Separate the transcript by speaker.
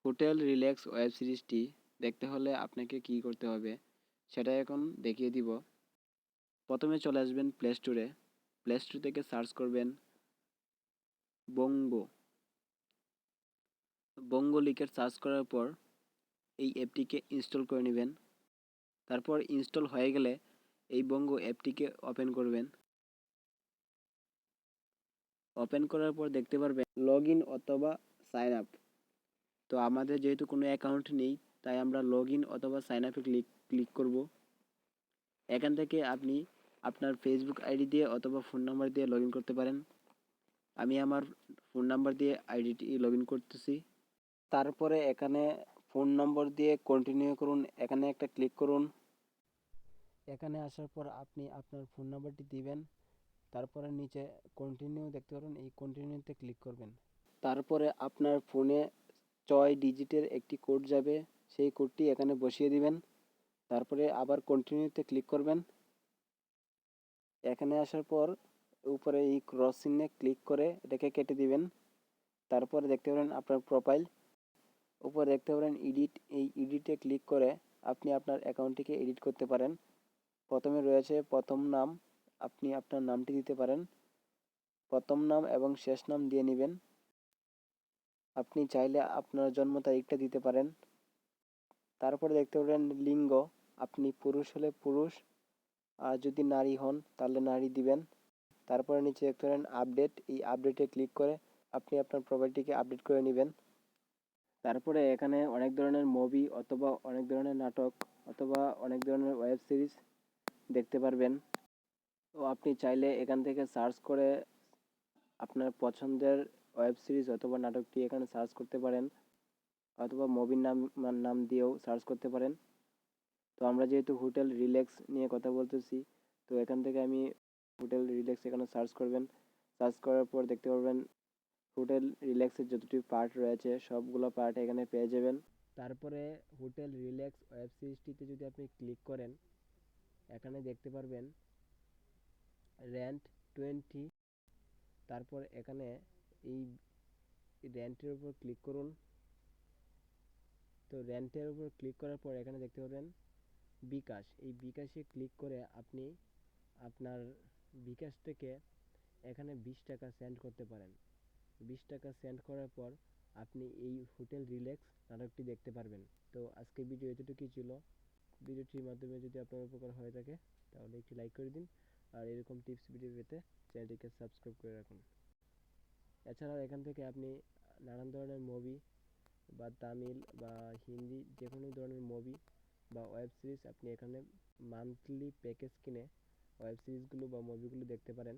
Speaker 1: Hotel relax web সিরিজটি দেখতে হলে আপনাকে কি করতে হবে সেটা এখন দেখিয়ে দিব। প্রথমে চলে আসবেন প্লে স্টোরে। প্লে স্টোর থেকে সার্চ করবেন বঙ্গো। বঙ্গো লিখে সার্চ করার পর এই অ্যাপটিকে ইনস্টল করে নেবেন। তারপর ইনস্টল হয়ে গেলে এই বঙ্গো অ্যাপটিকে ওপেন করবেন। ওপেন করার পর দেখতে পারবেন লগ ইন অথবা সাইন আপ। তো আমাদের যেহেতু কোনো অ্যাকাউন্ট নেই, তাই আমরা লগ ইন অথবা সাইন আপে ক্লিক করব। এখান থেকে আপনি আপনার ফেসবুক আইডি দিয়ে অথবা ফোন নাম্বার দিয়ে লগ ইন করতে পারেন। আমি আমার ফোন নাম্বার দিয়ে আইডিটি লগ ইন করতেছি। তারপরে এখানে ফোন নম্বর দিয়ে কন্টিনিউ করুন, এখানে একটা ক্লিক করুন। এখানে আসার পর আপনি আপনার ফোন নাম্বারটি দিবেন। তারপরে নিচে কন্টিনিউ দেখতে পারেন, এই কন্টিনিউতে ক্লিক করবেন। তারপরে আপনার ফোনে 6 ডিজিটের একটি কোড যাবে, সেই কোডটি এখানে বসিয়ে দিবেন। তারপরে আবার কন্টিনিউতে ক্লিক করবেন। এখানে আসার পর উপরে এই ক্রস চিহ্নে ক্লিক করে এটাকে কেটে দিবেন। তারপরে দেখতে পারেন আপনার প্রোফাইল, উপরে দেখতে পারেন এডিট, এই এডিটে ক্লিক করে আপনি আপনার অ্যাকাউন্টটিকে এডিট করতে পারেন। প্রথমে রয়েছে প্রথম নাম, আপনি আপনার নামটি দিতে পারেন। প্রথম নাম এবং শেষ নাম দিয়ে নেবেন। আপনি চাইলে আপনার জন্ম তারিখটা দিতে পারেন। তারপরে দেখতে পারেন লিঙ্গ, আপনি পুরুষ হলে পুরুষ, আর যদি নারী হন তাহলে নারী দিবেন। তারপরে নিচে দেখতে পারেন আপডেট, এই আপডেটে ক্লিক করে আপনি আপনার প্রোফাইলটিকে আপডেট করে নেবেন। তারপরে এখানে অনেক ধরনের মুভি অথবা অনেক ধরনের নাটক অথবা অনেক ধরনের ওয়েব সিরিজ দেখতে পারবেন। তো আপনি চাইলে এখান থেকে সার্চ করে আপনার পছন্দের ওয়েব সিরিজ অথবা নাটকটি এখানে সার্চ করতে পারেন, অথবা মুভির নাম দিয়েও সার্চ করতে পারেন। তো আমরা যেহেতু হোটেল রিল্যাক্স নিয়ে কথা বলতেছি, তো এখান থেকে আমি হোটেল রিল্যাক্স এখানে সার্চ করবেন। সার্চ করার পর দেখতে পারবেন হোটেল রিল্যাক্সের যতটি পার্ট রয়েছে সবগুলো পার্ট এখানে পেয়ে যাবেন। তারপরে হোটেল রিল্যাক্স ওয়েব সিরিজটিতে যদি আপনি ক্লিক করেন, এখানে দেখতে পারবেন র্যান্ট 20। তারপর এখানে এই র্যান্টের উপর ক্লিক করুন। তো র্যান্টের উপর ক্লিক করার পর এখানে দেখতে পাবেন বিকাশ, এই বিকাশে ক্লিক করে আপনি আপনার বিকাশ থেকে এখানে 20 টাকা সেন্ড করতে পারেন। 20 টাকা সেন্ড করার পর আপনি এই হোটেল রিল্যাক্স নাটকটি দেখতে পারবেন। তো আজকে ভিডিও এতটুকুই ছিল। ভিডিওটির মাধ্যমে যদি আপনার উপকার হয়ে থাকে তাহলে একটি লাইক করে দিন, আর এরকম টিপস ভিডিও পেতে চ্যানেলটিকে সাবস্ক্রাইব করে রাখুন। এছাড়াও এখান থেকে আপনি নানান ধরনের মুভি বা তামিল বা হিন্দি যে কোনো ধরনের মুভি বা ওয়েব সিরিজ আপনি এখানে মান্থলি প্যাকেজ কিনে ওয়েব সিরিজগুলো বা মুভিগুলো দেখতে পারেন।